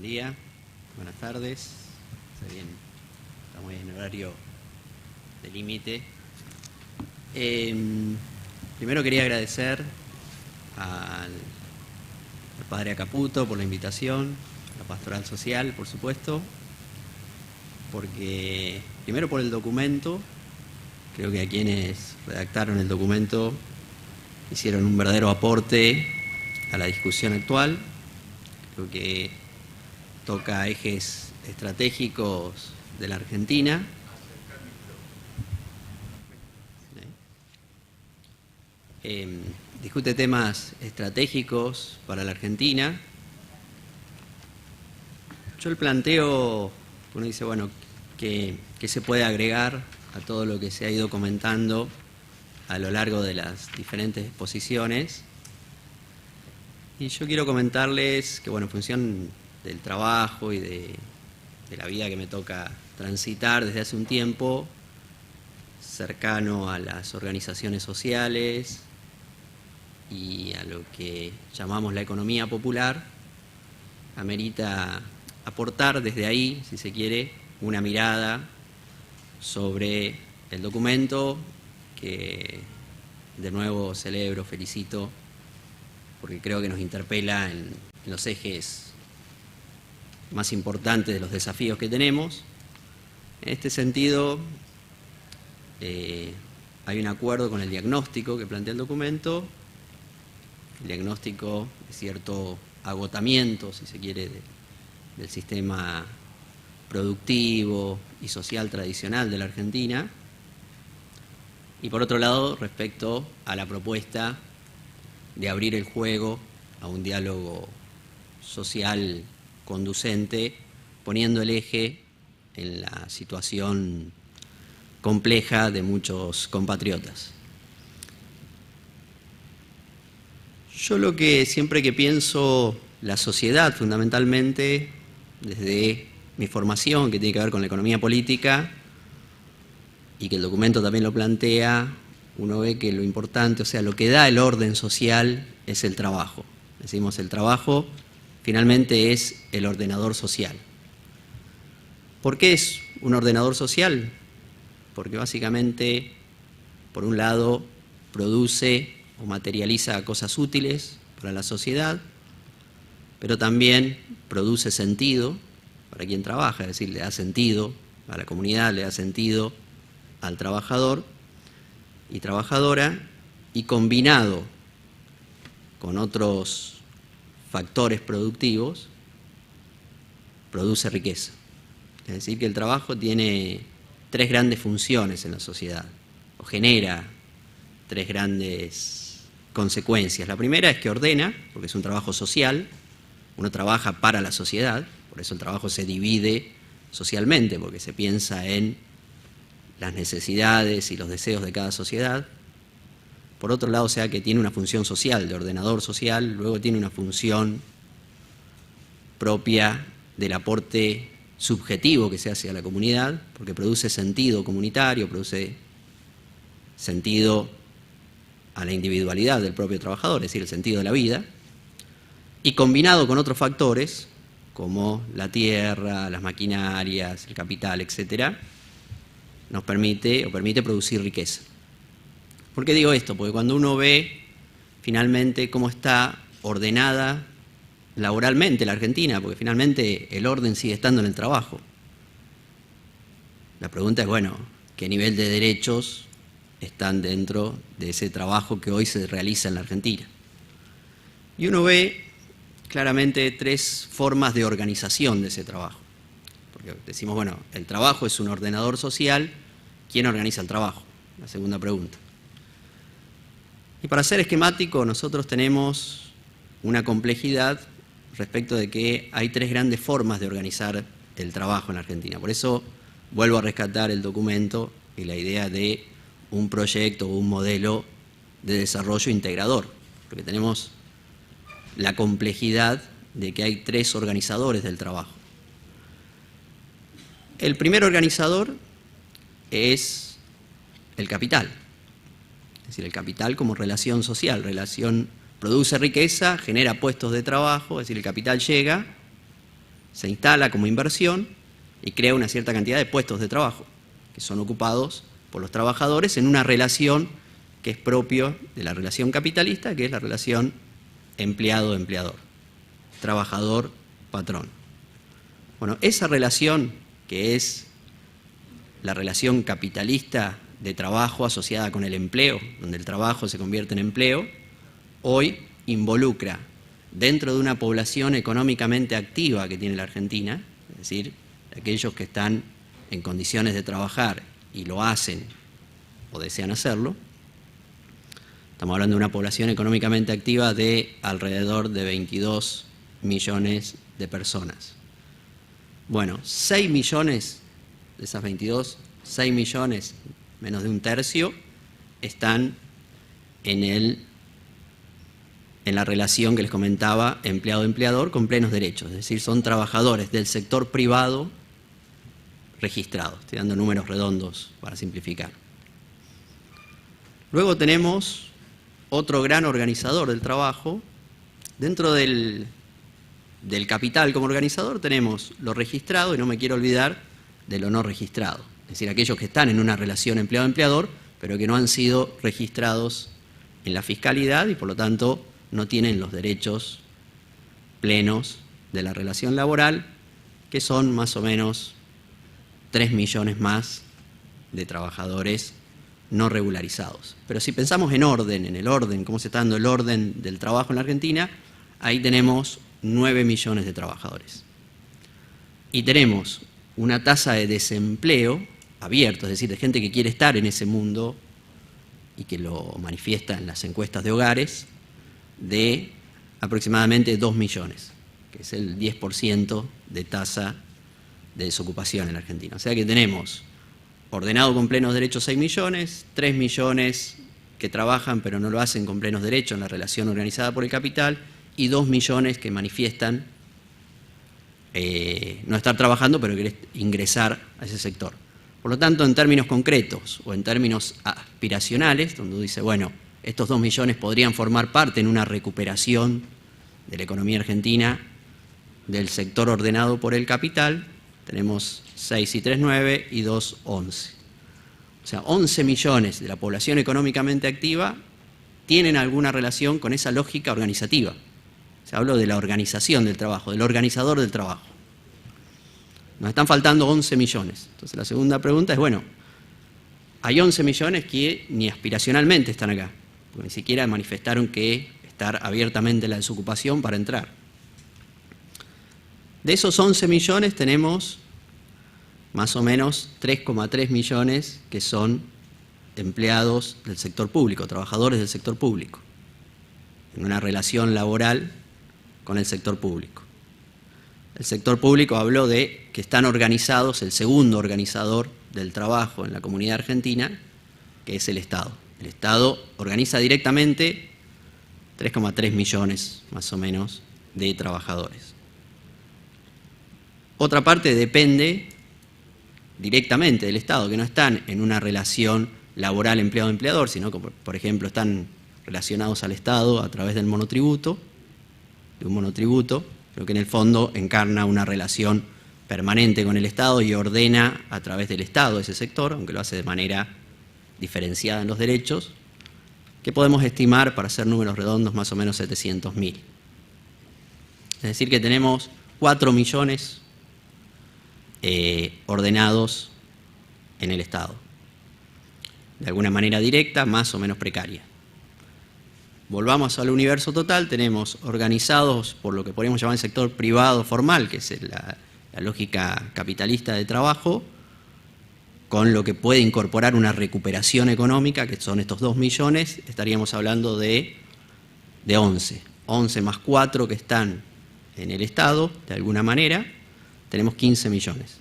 Buen día, buenas tardes. Está bien, estamos en horario de límite. Primero quería agradecer al padre Acaputo por la invitación, la Pastoral Social, por supuesto, porque primero por el documento, creo que a quienes redactaron el documento hicieron un verdadero aporte a la discusión actual. Creo que toca ejes estratégicos de la Argentina. Discute temas estratégicos para la Argentina. Yo el planteo, uno dice, bueno, ¿qué se puede agregar a todo lo que se ha ido comentando a lo largo de las diferentes exposiciones? Y yo quiero comentarles que, bueno, en función del trabajo y de la vida que me toca transitar desde hace un tiempo, cercano a las organizaciones sociales y a lo que llamamos la economía popular, amerita aportar desde ahí, si se quiere, una mirada sobre el documento que de nuevo celebro, felicito, porque creo que nos interpela en los ejes más importantes de los desafíos que tenemos. En este sentido, hay un acuerdo con el diagnóstico que plantea el documento, el diagnóstico de cierto agotamiento, si se quiere, del sistema productivo y social tradicional de la Argentina, y por otro lado, respecto a la propuesta de abrir el juego a un diálogo social conducente, poniendo el eje en la situación compleja de muchos compatriotas. Yo lo que siempre que pienso la sociedad, fundamentalmente, desde mi formación, que tiene que ver con la economía política, y que el documento también lo plantea, uno ve que lo importante, o sea, lo que da el orden social es el trabajo. Decimos, el trabajo finalmente es el ordenador social. ¿Por qué es un ordenador social? Porque básicamente, por un lado, produce o materializa cosas útiles para la sociedad, pero también produce sentido para quien trabaja, es decir, le da sentido a la comunidad, le da sentido al trabajador y trabajadora, y combinado con otros factores productivos, produce riqueza. Es decir, que el trabajo tiene tres grandes funciones en la sociedad, o genera tres grandes consecuencias. La primera es que ordena, porque es un trabajo social, uno trabaja para la sociedad, por eso el trabajo se divide socialmente, porque se piensa en las necesidades y los deseos de cada sociedad. Por otro lado, o sea que tiene una función social, de ordenador social, luego tiene una función propia del aporte subjetivo que se hace a la comunidad, porque produce sentido comunitario, produce sentido a la individualidad del propio trabajador, es decir, el sentido de la vida, y combinado con otros factores, como la tierra, las maquinarias, el capital, etcétera, nos permite producir riqueza. ¿Por qué digo esto? Porque cuando uno ve finalmente cómo está ordenada laboralmente la Argentina, porque finalmente el orden sigue estando en el trabajo, la pregunta es, bueno, ¿qué nivel de derechos están dentro de ese trabajo que hoy se realiza en la Argentina? Y uno ve claramente tres formas de organización de ese trabajo. Porque decimos, bueno, el trabajo es un ordenador social, ¿quién organiza el trabajo? La segunda pregunta. Y para ser esquemático, nosotros tenemos una complejidad respecto de que hay tres grandes formas de organizar el trabajo en la Argentina. Por eso vuelvo a rescatar el documento y la idea de un proyecto o un modelo de desarrollo integrador, porque tenemos la complejidad de que hay tres organizadores del trabajo. El primer organizador es el capital, es decir, el capital como relación social, produce riqueza, genera puestos de trabajo, es decir, el capital llega se instala como inversión y crea una cierta cantidad de puestos de trabajo que son ocupados por los trabajadores en una relación que es propio de la relación capitalista, que es la relación empleado-empleador, trabajador-patrón. Bueno, esa relación, que es la relación capitalista de trabajo asociada con el empleo, donde el trabajo se convierte en empleo, hoy involucra dentro de una población económicamente activa que tiene la Argentina, es decir, aquellos que están en condiciones de trabajar y lo hacen o desean hacerlo. Estamos hablando de una población económicamente activa de alrededor de 22 millones de personas. Bueno, 6 millones de esas 22, 6 millones, menos de un tercio, están en la relación que les comentaba empleado-empleador con plenos derechos, es decir, son trabajadores del sector privado registrados. Estoy dando números redondos para simplificar. Luego tenemos otro gran organizador del trabajo. Dentro del capital como organizador tenemos lo registrado, y no me quiero olvidar de lo no registrado, es decir, aquellos que están en una relación empleado-empleador, pero que no han sido registrados en la fiscalidad y por lo tanto no tienen los derechos plenos de la relación laboral, que son más o menos 3 millones más de trabajadores no regularizados. Pero si pensamos en el orden, cómo se está dando el orden del trabajo en la Argentina, ahí tenemos 9 millones de trabajadores. Y tenemos una tasa de desempleo abierto, es decir, de gente que quiere estar en ese mundo y que lo manifiesta en las encuestas de hogares, de aproximadamente 2 millones, que es el 10% de tasa de desocupación en la Argentina. O sea que tenemos ordenado con plenos derechos 6 millones, 3 millones que trabajan pero no lo hacen con plenos derechos en la relación organizada por el capital y 2 millones que manifiestan no estar trabajando pero querer ingresar a ese sector. Por lo tanto, en términos concretos o en términos aspiracionales, donde uno dice, bueno, estos 2 millones podrían formar parte en una recuperación de la economía argentina del sector ordenado por el capital, tenemos 6 y 3, 9 y 2, 11. O sea, 11 millones de la población económicamente activa tienen alguna relación con esa lógica organizativa. O sea, hablo de la organización del trabajo, del organizador del trabajo. Nos están faltando 11 millones. Entonces la segunda pregunta es, bueno, hay 11 millones que ni aspiracionalmente están acá, porque ni siquiera manifestaron que estar abiertamente en la desocupación para entrar. De esos 11 millones tenemos más o menos 3,3 millones que son empleados del sector público, trabajadores del sector público, en una relación laboral con el sector público. El sector público habló de que están organizados, el segundo organizador del trabajo en la comunidad argentina, que es el Estado. El Estado organiza directamente 3,3 millones más o menos de trabajadores. Otra parte depende directamente del Estado, que no están en una relación laboral empleado-empleador, sino que, por ejemplo, están relacionados al Estado a través del monotributo, de un monotributo, pero que en el fondo encarna una relación permanente con el Estado y ordena a través del Estado ese sector, aunque lo hace de manera diferenciada en los derechos, que podemos estimar, para hacer números redondos, más o menos 700.000. Es decir, que tenemos 4 millones ordenados en el Estado, de alguna manera directa, más o menos precaria. Volvamos al universo total, tenemos organizados por lo que podríamos llamar el sector privado formal, que es la lógica capitalista de trabajo, con lo que puede incorporar una recuperación económica, que son estos 2 millones, estaríamos hablando de 11. 11 más 4 que están en el Estado, de alguna manera, tenemos 15 millones.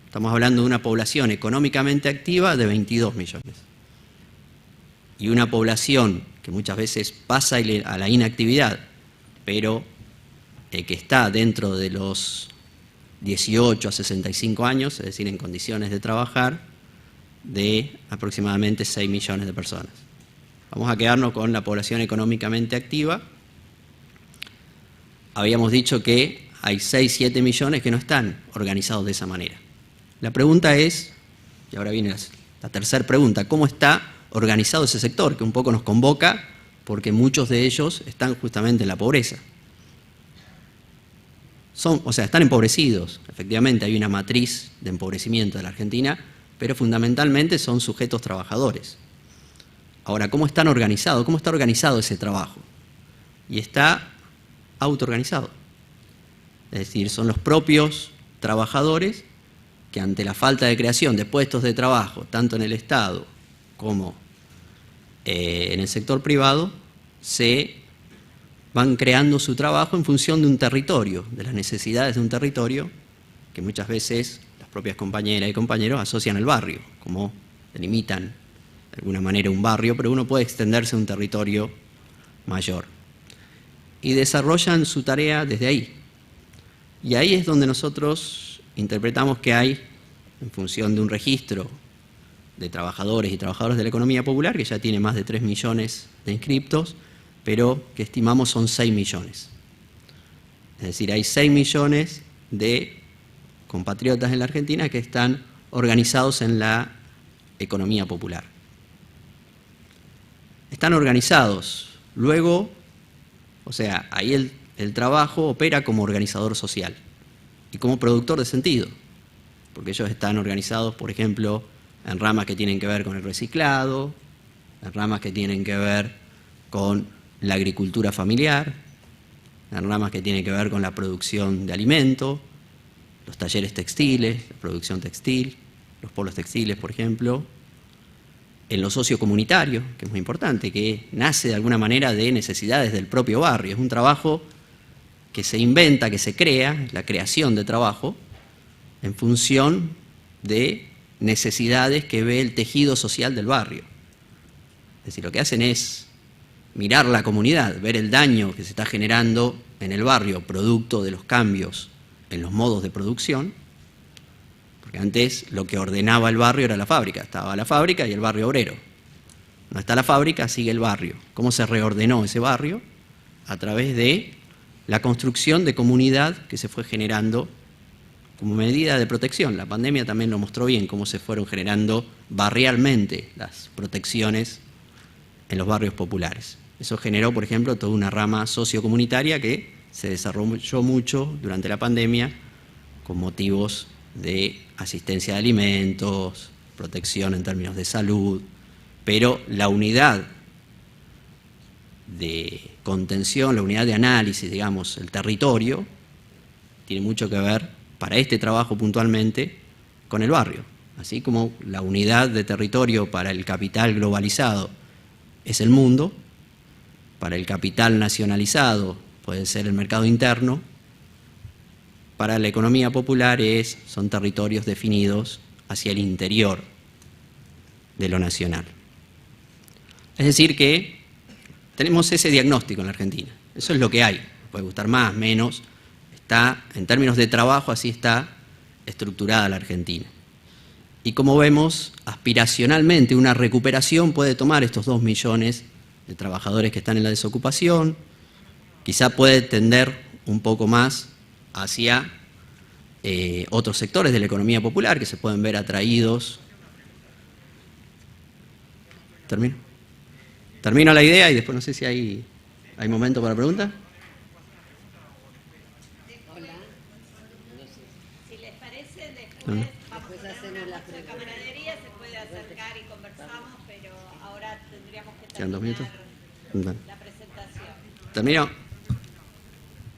Estamos hablando de una población económicamente activa de 22 millones. Y una población que muchas veces pasa a la inactividad, pero que está dentro de los 18 a 65 años, es decir, en condiciones de trabajar, de aproximadamente 6 millones de personas. Vamos a quedarnos con la población económicamente activa. Habíamos dicho que hay 6, 7 millones que no están organizados de esa manera. La pregunta es, y ahora viene la tercera pregunta, ¿cómo está organizado ese sector? Que un poco nos convoca porque muchos de ellos están justamente en la pobreza. Están empobrecidos, efectivamente hay una matriz de empobrecimiento de la Argentina, pero fundamentalmente son sujetos trabajadores. Ahora, ¿cómo están organizados? ¿Cómo está organizado ese trabajo? Y está autoorganizado. Es decir, son los propios trabajadores que ante la falta de creación de puestos de trabajo, tanto en el Estado como en el sector privado, se van creando su trabajo en función de un territorio, de las necesidades de un territorio, que muchas veces las propias compañeras y compañeros asocian al barrio, como delimitan de alguna manera un barrio, pero uno puede extenderse a un territorio mayor. Y desarrollan su tarea desde ahí. Y ahí es donde nosotros interpretamos que hay, en función de un registro de trabajadores y trabajadoras de la economía popular, que ya tiene más de 3 millones de inscriptos, pero que estimamos son 6 millones. Es decir, hay 6 millones de compatriotas en la Argentina que están organizados en la economía popular. Están organizados. Luego, ahí el trabajo opera como organizador social y como productor de sentido, porque ellos están organizados, por ejemplo, en ramas que tienen que ver con el reciclado, en ramas que tienen que ver con la agricultura familiar, en ramas que tienen que ver con la producción de alimentos, los talleres textiles, la producción textil, los polos textiles, por ejemplo, en lo sociocomunitario, que es muy importante, que nace de alguna manera de necesidades del propio barrio. Es un trabajo que se inventa, que se crea, la creación de trabajo, en función de necesidades que ve el tejido social del barrio. Es decir, lo que hacen es mirar la comunidad, ver el daño que se está generando en el barrio, producto de los cambios en los modos de producción, porque antes lo que ordenaba el barrio era la fábrica, estaba la fábrica y el barrio obrero. No está la fábrica, sigue el barrio. ¿Cómo se reordenó ese barrio? A través de la construcción de comunidad que se fue generando como medida de protección. La pandemia también lo mostró bien, cómo se fueron generando barrialmente las protecciones en los barrios populares. Eso generó, por ejemplo, toda una rama sociocomunitaria que se desarrolló mucho durante la pandemia con motivos de asistencia de alimentos, protección en términos de salud, pero la unidad de contención, la unidad de análisis, digamos, el territorio, tiene mucho que ver, para este trabajo puntualmente, con el barrio. Así como la unidad de territorio para el capital globalizado es el mundo, para el capital nacionalizado puede ser el mercado interno, para la economía popular son territorios definidos hacia el interior de lo nacional. Es decir que tenemos ese diagnóstico en la Argentina. Eso es lo que hay. Puede gustar más, menos. En términos de trabajo, así está estructurada la Argentina. Y como vemos, aspiracionalmente una recuperación puede tomar estos 2 millones de trabajadores que están en la desocupación, quizá puede tender un poco más hacia otros sectores de la economía popular que se pueden ver atraídos. Termino la idea y después no sé si hay momento para preguntas. Si les parece, después vamos a hacer un lapso de camaradería, se puede acercar y conversamos, pero ahora tendríamos que ¿Quedan 2 minutos? la presentación.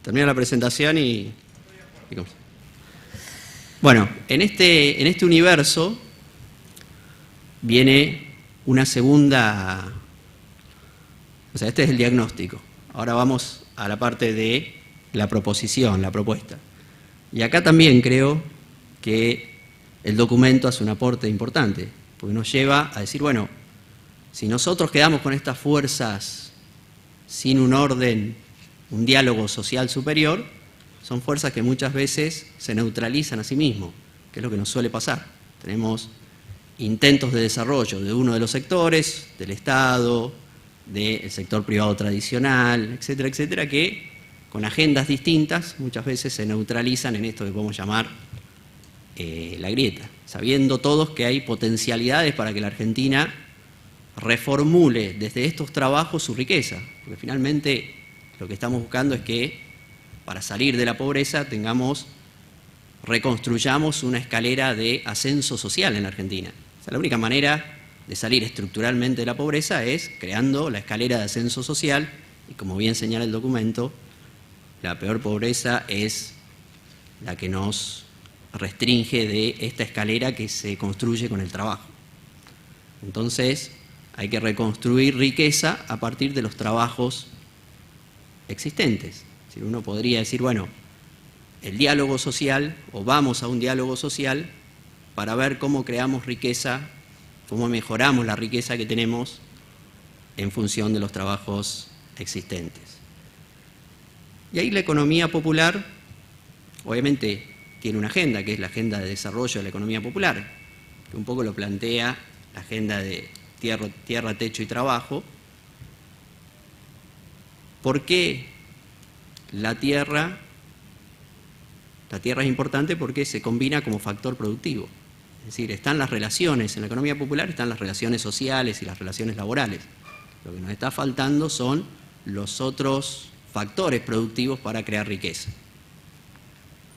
Termino la presentación y bueno, en este universo viene una segunda, este es el diagnóstico. Ahora vamos a la parte de la proposición, la propuesta. Y acá también creo que el documento hace un aporte importante, porque nos lleva a decir, bueno, si nosotros quedamos con estas fuerzas sin un orden, un diálogo social superior, son fuerzas que muchas veces se neutralizan a sí mismos, que es lo que nos suele pasar. Tenemos intentos de desarrollo de uno de los sectores, del Estado, del sector privado tradicional, etcétera, etcétera, que con agendas distintas, muchas veces se neutralizan en esto que podemos llamar la grieta, sabiendo todos que hay potencialidades para que la Argentina reformule desde estos trabajos su riqueza, porque finalmente lo que estamos buscando es que para salir de la pobreza reconstruyamos una escalera de ascenso social en la Argentina. O sea, la única manera de salir estructuralmente de la pobreza es creando la escalera de ascenso social, y como bien señala el documento, la peor pobreza es la que nos restringe de esta escalera que se construye con el trabajo. Entonces, hay que reconstruir riqueza a partir de los trabajos existentes. Si uno podría decir, bueno, el diálogo social, o vamos a un diálogo social para ver cómo creamos riqueza, cómo mejoramos la riqueza que tenemos en función de los trabajos existentes. Y ahí la economía popular, obviamente, tiene una agenda, que es la agenda de desarrollo de la economía popular, que un poco lo plantea la agenda de tierra, techo y trabajo. ¿Por qué la tierra es importante? Porque se combina como factor productivo. Es decir, están las relaciones, en la economía popular están las relaciones sociales y las relaciones laborales. Lo que nos está faltando son los otros factores productivos para crear riqueza.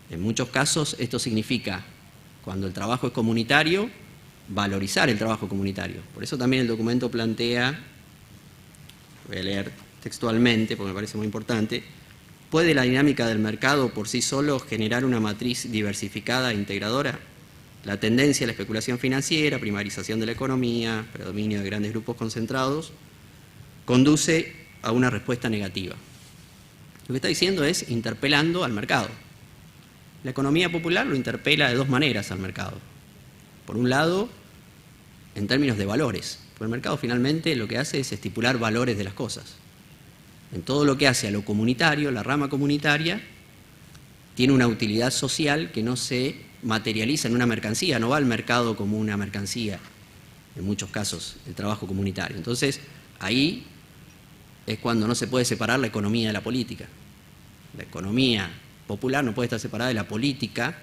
En muchos casos esto significa, cuando el trabajo es comunitario, valorizar el trabajo comunitario. Por eso también el documento plantea, voy a leer textualmente porque me parece muy importante, ¿puede la dinámica del mercado por sí solo generar una matriz diversificada e integradora? La tendencia a la especulación financiera, primarización de la economía, predominio de grandes grupos concentrados, conduce a una respuesta negativa. Lo que está diciendo es interpelando al mercado. La economía popular lo interpela de dos maneras al mercado. Por un lado, en términos de valores, porque el mercado finalmente lo que hace es estipular valores de las cosas. En todo lo que hace a lo comunitario, la rama comunitaria tiene una utilidad social que no se materializa en una mercancía, no va al mercado como una mercancía, en muchos casos, el trabajo comunitario. Entonces, ahí es cuando no se puede separar la economía de la política. La economía popular no puede estar separada de la política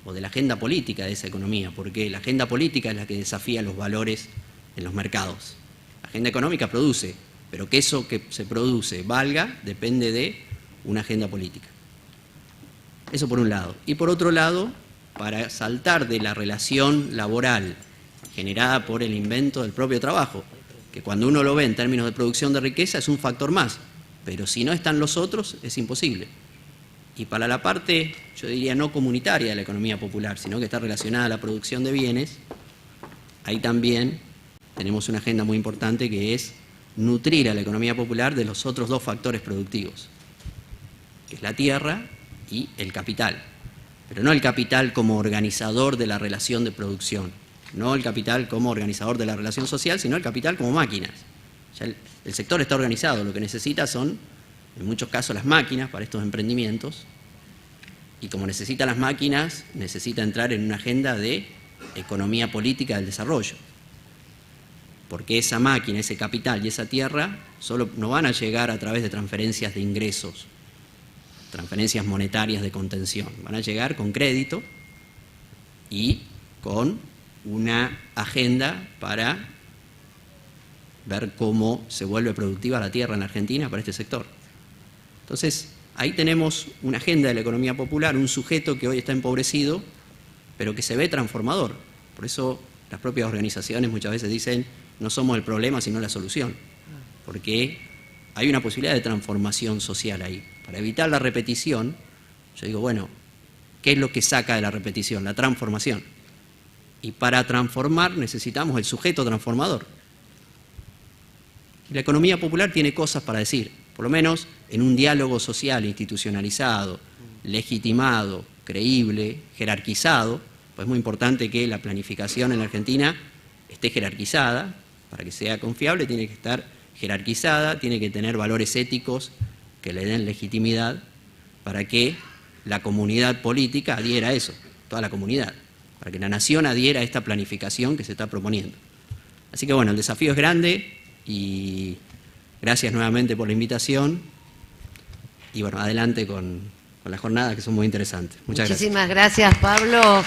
o de la agenda política de esa economía, porque la agenda política es la que desafía los valores en los mercados. La agenda económica produce, pero que eso que se produce valga depende de una agenda política. Eso por un lado. Y por otro lado, para saltar de la relación laboral generada por el invento del propio trabajo, que cuando uno lo ve en términos de producción de riqueza es un factor más, pero si no están los otros es imposible. Y para la parte, yo diría, no comunitaria de la economía popular, sino que está relacionada a la producción de bienes, ahí también tenemos una agenda muy importante que es nutrir a la economía popular de los otros dos factores productivos, que es la tierra y el capital. Pero no el capital como organizador de la relación de producción, no el capital como organizador de la relación social, sino el capital como máquinas. Ya el sector está organizado, lo que necesita son, en muchos casos, las máquinas para estos emprendimientos, y como necesita las máquinas, necesita entrar en una agenda de economía política del desarrollo. Porque esa máquina, ese capital y esa tierra solo no van a llegar a través de transferencias de ingresos, transferencias monetarias de contención, van a llegar con crédito y con una agenda para ver cómo se vuelve productiva la tierra en la Argentina para este sector. Entonces, ahí tenemos una agenda de la economía popular, un sujeto que hoy está empobrecido, pero que se ve transformador. Por eso las propias organizaciones muchas veces dicen, no somos el problema, sino la solución. Porque hay una posibilidad de transformación social ahí. Para evitar la repetición, yo digo, bueno, ¿qué es lo que saca de la repetición? La transformación. Y para transformar necesitamos el sujeto transformador. Y la economía popular tiene cosas para decir, por lo menos en un diálogo social institucionalizado, legitimado, creíble, jerarquizado, pues es muy importante que la planificación en la Argentina esté jerarquizada, para que sea confiable tiene que estar jerarquizada, tiene que tener valores éticos que le den legitimidad para que la comunidad política adhiera a eso, toda la comunidad, para que la nación adhiera a esta planificación que se está proponiendo. Así que bueno, el desafío es grande y gracias nuevamente por la invitación y bueno, adelante con las jornadas que son muy interesantes. Muchas gracias. Muchísimas gracias, Pablo.